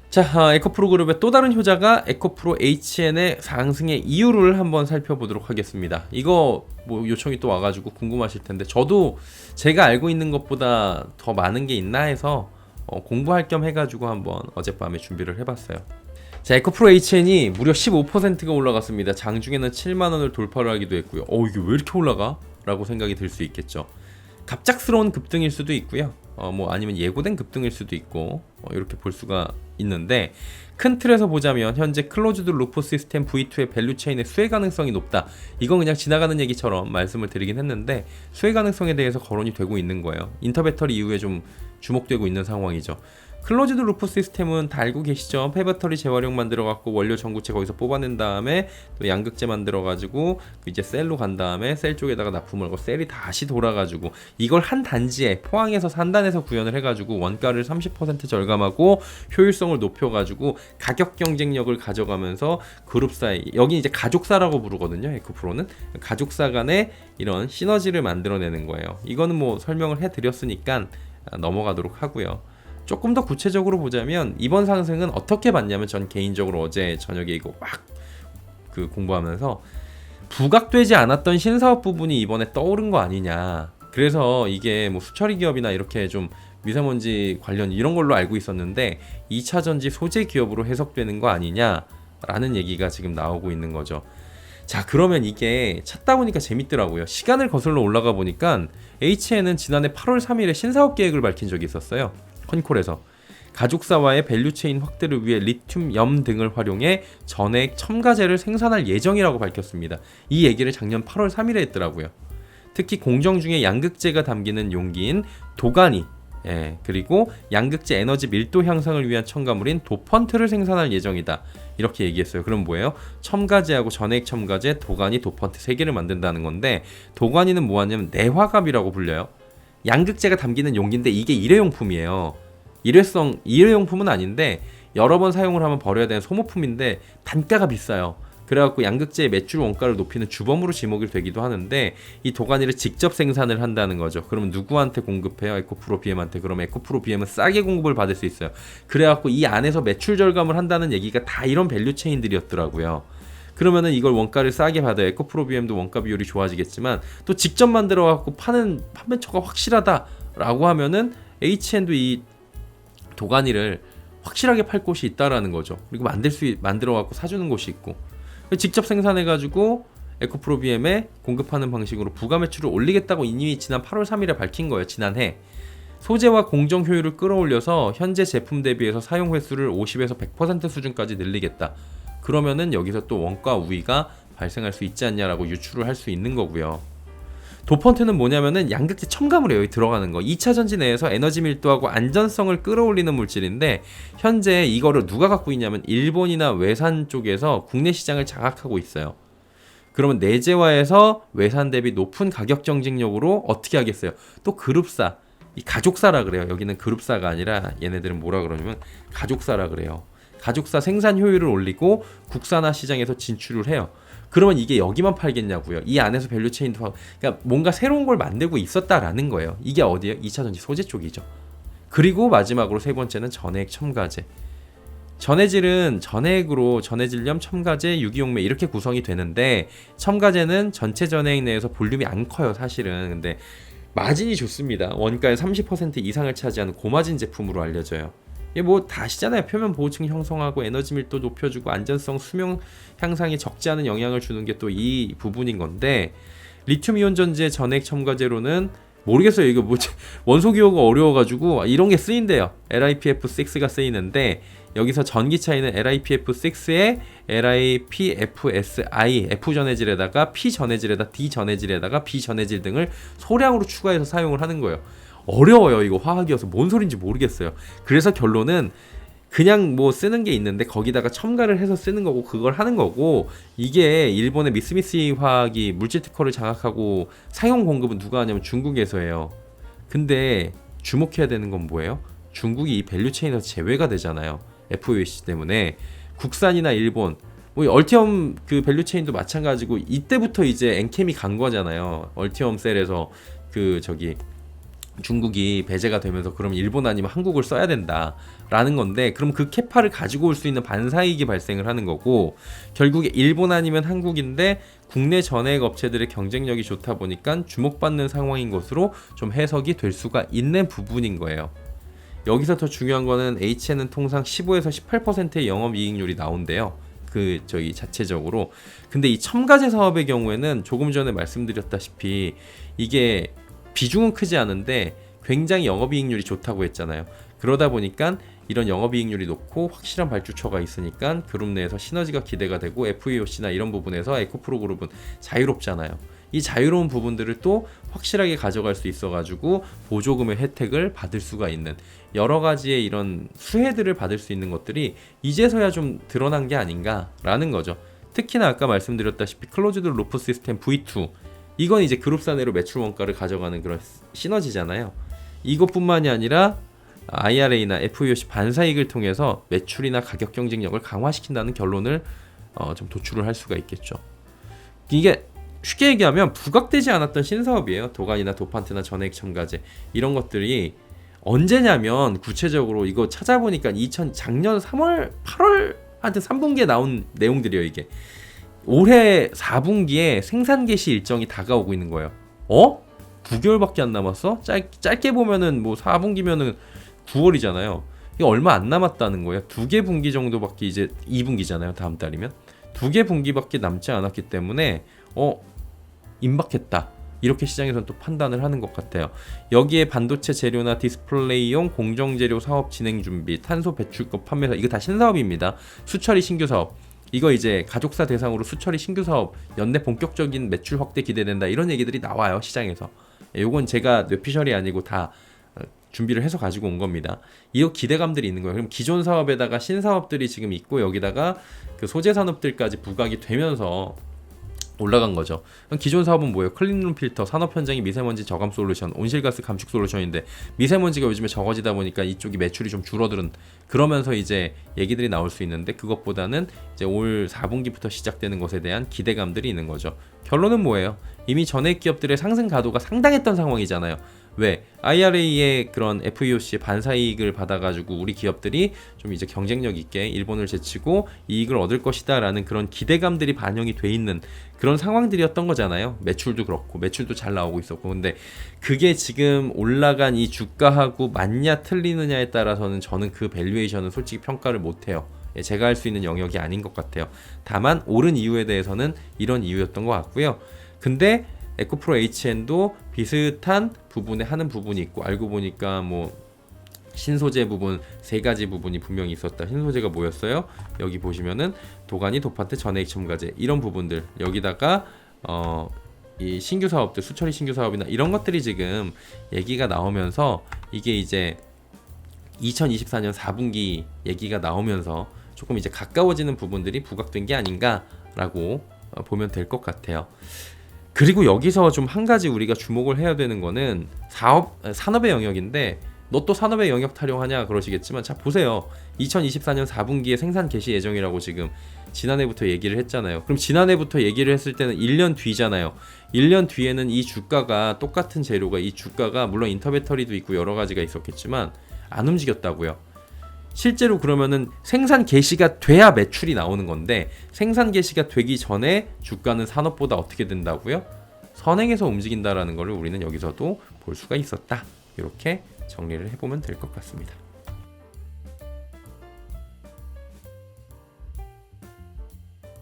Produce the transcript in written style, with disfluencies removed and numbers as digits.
자, 에코프로 그룹의 또 다른 효자가 에코프로 HN의 상승의 이유를 한번 살펴보도록 하겠습니다. 이거 뭐 요청이 또 와가지고 궁금하실 텐데 저도 제가 알고 있는 것보다 더 많은 게 있나 해서 공부할 겸 해가지고 한번 어젯밤에 준비를 해봤어요. 자, 에코프로 HN이 무려 15%가 올라갔습니다. 장중에는 7만원을 돌파를 하기도 했고요. 이게 왜 이렇게 올라가? 라고 생각이 들 수 있겠죠. 갑작스러운 급등일 수도 있고요. 뭐 아니면 예고된 급등일 수도 있고 이렇게 볼 수가 있는데, 큰 틀에서 보자면 현재 클로즈드 루프 시스템 V2의 밸류 체인의 수혜 가능성이 높다. 이건 그냥 지나가는 얘기처럼 말씀을 드리긴 했는데 수혜 가능성에 대해서 거론이 되고 있는 거예요. 인터배터리 이후에 좀 주목되고 있는 상황이죠. 클로즈드 루프 시스템은 다 알고 계시죠? 폐배터리 재활용 만들어갖고 원료 전구체 거기서 뽑아낸 다음에 또 양극재 만들어가지고 이제 셀로 간 다음에 셀 쪽에다가 납품을 하고 셀이 다시 돌아가지고 이걸 한 단지에 포항에서 산단에서 구현을 해가지고 원가를 30% 절감하고 효율성을 높여가지고 가격 경쟁력을 가져가면서 그룹사의, 여기 이제 가족사라고 부르거든요. 에코프로는 가족사 간의 이런 시너지를 만들어내는 거예요. 이거는 뭐 설명을 해드렸으니까 넘어가도록 하고요. 조금 더 구체적으로 보자면 이번 상승은 어떻게 봤냐면, 전 개인적으로 어제 저녁에 이거 막 공부하면서 부각되지 않았던 신사업 부분이 이번에 떠오른 거 아니냐. 그래서 이게 뭐 수처리 기업이나 이렇게 좀 미세먼지 관련 이런 걸로 알고 있었는데 2차 전지 소재 기업으로 해석되는 거 아니냐라는 얘기가 지금 나오고 있는 거죠. 자, 그러면 이게 찾다 보니까 재밌더라고요. 시간을 거슬러 올라가 보니까 HN은 지난해 8월 3일에 신사업 계획을 밝힌 적이 있었어요. 컨콜에서 가족사와의 밸류체인 확대를 위해 리튬 염 등을 활용해 전해액 첨가제를 생산할 예정이라고 밝혔습니다. 이 얘기를 작년 8월 3일에 했더라고요. 특히 공정 중에 양극재가 담기는 용기인 도가니, 그리고 양극재 에너지 밀도 향상을 위한 첨가물인 도펀트를 생산할 예정이다. 이렇게 얘기했어요. 그럼 뭐예요? 첨가제하고 전해액 첨가제, 도가니, 도펀트 3개를 만든다는 건데, 도가니는 뭐하냐면 내화갑이라고 불려요. 양극재가 담기는 용기인데 이게 일회용품이에요. 일회용품은 아닌데 여러 번 사용을 하면 버려야 되는 소모품인데 단가가 비싸요. 그래갖고 양극재의 매출 원가를 높이는 주범으로 지목이 되기도 하는데, 이 도가니를 직접 생산을 한다는 거죠. 그러면 누구한테 공급해요? 에코프로 BM한테. 그러면 에코프로 BM은 싸게 공급을 받을 수 있어요. 그래갖고 이 안에서 매출 절감을 한다는 얘기가 다 이런 밸류 체인들이었더라고요. 그러면은 이걸 원가를 싸게 받아요. 에코프로 BM도 원가 비율이 좋아지겠지만, 또 직접 만들어 갖고 파는 판매처가 확실하다라고 하면은 HN도 이 도가니를 확실하게 팔 곳이 있다라는 거죠. 그리고 만들어 갖고 사주는 곳이 있고, 직접 생산해 가지고 에코프로 BM에 공급하는 방식으로 부가 매출을 올리겠다고 이미 지난 8월 3일에 밝힌 거예요. 지난해. 소재와 공정 효율을 끌어올려서 현재 제품 대비해서 사용 횟수를 50에서 100% 수준까지 늘리겠다. 그러면은 여기서 또 원가 우위가 발생할 수 있지 않냐라고 유추를 할 수 있는 거고요. 도펀트는 뭐냐면은 양극재 첨가물에 여기 들어가는 거. 2차 전지 내에서 에너지 밀도하고 안전성을 끌어올리는 물질인데, 현재 이거를 누가 갖고 있냐면 일본이나 외산 쪽에서 국내 시장을 장악하고 있어요. 그러면 내재화에서 외산 대비 높은 가격 경쟁력으로 어떻게 하겠어요? 또 그룹사, 이 가족사라 그래요. 여기는 그룹사가 아니라 얘네들은 뭐라 그러냐면 가족사라 그래요. 가족사 생산 효율을 올리고 국산화 시장에서 진출을 해요. 그러면 이게 여기만 팔겠냐고요. 이 안에서 밸류 체인도 하고, 그러니까 뭔가 새로운 걸 만들고 있었다라는 거예요. 이게 어디예요? 2차 전지 소재 쪽이죠. 그리고 마지막으로 세 번째는 전해액 첨가제. 전해질은 전해액으로 전해질염, 첨가제, 유기용매 이렇게 구성이 되는데, 첨가제는 전체 전해액 내에서 볼륨이 안 커요, 사실은. 근데 마진이 좋습니다. 원가의 30% 이상을 차지하는 고마진 제품으로 알려져요. 이게 뭐 다 아시잖아요. 표면 보호층 형성하고 에너지 밀도 높여주고 안전성, 수명 향상에 적지 않은 영향을 주는 게 또 이 부분인 건데, 리튬 이온 전지의 전해액 첨가제로는 모르겠어요. 이거 뭐 원소 기호가 어려워가지고 이런 게 쓰인대요. LiPF6가 쓰이는데, 여기서 전기차이는 LiPF6에 LiPFSI, F 전해질에다가 P 전해질에다 D 전해질에다가 B 전해질 등을 소량으로 추가해서 사용을 하는 거예요. 어려워요. 이거 화학이어서 뭔 소린지 모르겠어요. 그래서 결론은 그냥 뭐 쓰는 게 있는데 거기다가 첨가를 해서 쓰는 거고, 그걸 하는 거고, 이게 일본의 미쓰비시 화학이 물질 특허를 장악하고 상용 공급은 누가 하냐면 중국에서 해요. 근데 주목해야 되는 건 뭐예요? 중국이 이 밸류 체인에서 제외가 되잖아요. FOAC 때문에. 국산이나 일본, 뭐 얼티엄 그 밸류 체인도 마찬가지고, 이때부터 이제 엔캠이 간 거잖아요. 얼티엄 셀에서 중국이 배제가 되면서 그럼 일본 아니면 한국을 써야 된다라는 건데, 그럼 그 캐파를 가지고 올 수 있는 반사이익이 발생을 하는 거고, 결국에 일본 아니면 한국인데 국내 전액 업체들의 경쟁력이 좋다 보니까 주목받는 상황인 것으로 좀 해석이 될 수가 있는 부분인 거예요. 여기서 더 중요한 거는 HN은 통상 15에서 18%의 영업이익률이 나온대요. 그 저희 자체적으로. 근데 이 첨가제 사업의 경우에는 조금 전에 말씀드렸다시피 이게 비중은 크지 않은데 굉장히 영업이익률이 좋다고 했잖아요. 그러다 보니까 이런 영업이익률이 높고 확실한 발주처가 있으니까 그룹 내에서 시너지가 기대가 되고, FEOC나 이런 부분에서 에코프로 그룹은 자유롭잖아요. 이 자유로운 부분들을 또 확실하게 가져갈 수 있어가지고 보조금의 혜택을 받을 수가 있는 여러 가지의 이런 수혜들을 받을 수 있는 것들이 이제서야 좀 드러난 게 아닌가라는 거죠. 특히나 아까 말씀드렸다시피 클로즈드 루프 시스템 V2, 이건 이제 그룹사 내로 매출 원가를 가져가는 그런 시너지잖아요. 이것뿐만이 아니라 IRA나 FEOC 반사이익을 통해서 매출이나 가격 경쟁력을 강화시킨다는 결론을 좀 도출을 할 수가 있겠죠. 이게 쉽게 얘기하면 부각되지 않았던 신사업이에요. 도간이나 도판트나 전해액 첨가제 이런 것들이 언제냐면, 구체적으로 이거 찾아보니까 작년 3월 8월 한테 3분기에 나온 내용들이에요. 이게 올해 4분기에 생산 개시 일정이 다가오고 있는 거예요. 9개월밖에 안 남았어? 짧게 보면은 뭐 4분기면은 9월이잖아요. 이게 얼마 안 남았다는 거예요. 2개 분기 정도밖에, 이제 2분기잖아요. 다음 달이면 2개 분기밖에 남지 않았기 때문에 임박했다, 이렇게 시장에서는 또 판단을 하는 것 같아요. 여기에 반도체 재료나 디스플레이용 공정재료 사업 진행 준비, 탄소 배출권 판매사, 이거 다 신사업입니다. 수처리 신규 사업, 이거 이제 가족사 대상으로 수처리 신규 사업 연내 본격적인 매출 확대 기대된다, 이런 얘기들이 나와요 시장에서. 요건 제가 뇌피셜이 아니고 다 준비를 해서 가지고 온 겁니다. 이 기대감들이 있는 거예요. 그럼 기존 사업에다가 신사업들이 지금 있고, 여기다가 그 소재 산업들까지 부각이 되면서 올라간 거죠. 기존 사업은 뭐예요? 클린룸 필터, 산업 현장의 미세먼지 저감 솔루션, 온실가스 감축 솔루션인데 미세먼지가 요즘에 적어지다 보니까 이쪽이 매출이 좀 줄어드는, 그러면서 이제 얘기들이 나올 수 있는데, 그것보다는 이제 올 4분기부터 시작되는 것에 대한 기대감들이 있는 거죠. 결론은 뭐예요? 이미 전액 기업들의 상승 가도가 상당했던 상황이잖아요. 왜? IRA의 그런 FEOC의 반사이익을 받아가지고 우리 기업들이 좀 이제 경쟁력 있게 일본을 제치고 이익을 얻을 것이다 라는 그런 기대감들이 반영이 돼 있는 그런 상황들이었던 거잖아요. 매출도 그렇고, 매출도 잘 나오고 있었고. 근데 그게 지금 올라간 이 주가하고 맞냐 틀리느냐에 따라서는 저는 그 밸류에이션은 솔직히 평가를 못해요. 제가 할 수 있는 영역이 아닌 것 같아요. 다만 오른 이유에 대해서는 이런 이유였던 것 같고요. 근데 에코프로 HN도 비슷한 부분에 하는 부분이 있고, 알고 보니까 뭐 신소재 부분 3가지 부분이 분명히 있었다. 신소재가 뭐였어요? 여기 보시면은 도가니, 도판트, 전해액 첨가제, 이런 부분들, 여기다가 이 신규 사업들, 수처리 신규 사업이나 이런 것들이 지금 얘기가 나오면서, 이게 이제 2024년 4분기 얘기가 나오면서 조금 이제 가까워지는 부분들이 부각된 게 아닌가라고 보면 될 것 같아요. 그리고 여기서 좀 한 가지 우리가 주목을 해야 되는 거는 산업의 영역인데, 너 또 산업의 영역 타령하냐 그러시겠지만, 자 보세요. 2024년 4분기에 생산 개시 예정이라고 지금 지난해부터 얘기를 했잖아요. 그럼 지난해부터 얘기를 했을 때는 1년 뒤잖아요. 1년 뒤에는 이 주가가, 똑같은 재료가 이 주가가 물론 인터배터리도 있고 여러 가지가 있었겠지만 안 움직였다고요. 실제로 그러면은 생산 개시가 돼야 매출이 나오는 건데, 생산 개시가 되기 전에 주가는 산업보다 어떻게 된다고요? 선행해서 움직인다라는 것을 우리는 여기서도 볼 수가 있었다. 이렇게 정리를 해보면 될 것 같습니다.